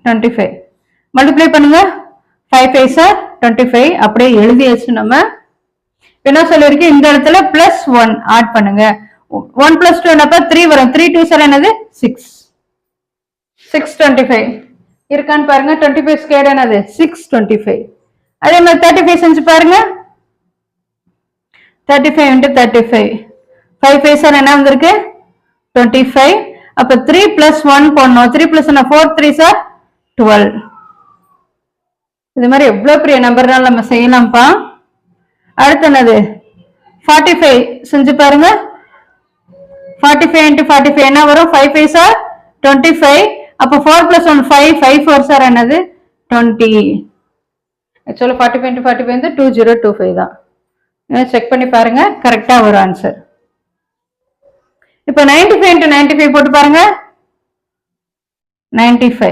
25. Multiply பண்ணுங்க. 5 5 sir 25. அப்படியே எழுதியாச்சு. நம்ம என்ன சொல்லிருக்கு, இந்த இடத்துல பிளஸ் 1 ஆட் பண்ணுங்க. 1 + 2 என்னப்பா 3 வரும். 3 2 சார் என்னது 6. 625 இருக்கான்னு பாருங்க. 25 ஸ்கொயர் என்னது 625. அதே மாதிரி 35 செஞ்சு பாருங்க. 35 × 35. 5 5 சார் என்ன வந்திருக்கு 25. அப்ப 3 + 1 போடணும். 3 + 1 4 3 சார் 12. இது மாதிரி எவ்வளவு பெரிய நம்பர்னால நம்ம செய்யலாம்ப்பா. அடுத்து என்னது 45 செஞ்சு பாருங்க. 45 × 45 என்ன வரும் 5 5 சார் 25. அப்ப 4 + 1 5 5 4 சார் என்னது 20. ஆக்சுவலா 45 × 45 வந்து 2025 தான். செக் பண்ணி பாருங்க, கரெக்டா வரும் ஆன்சர். இப்போ 95 × 95 போட்டு பாருங்க. 95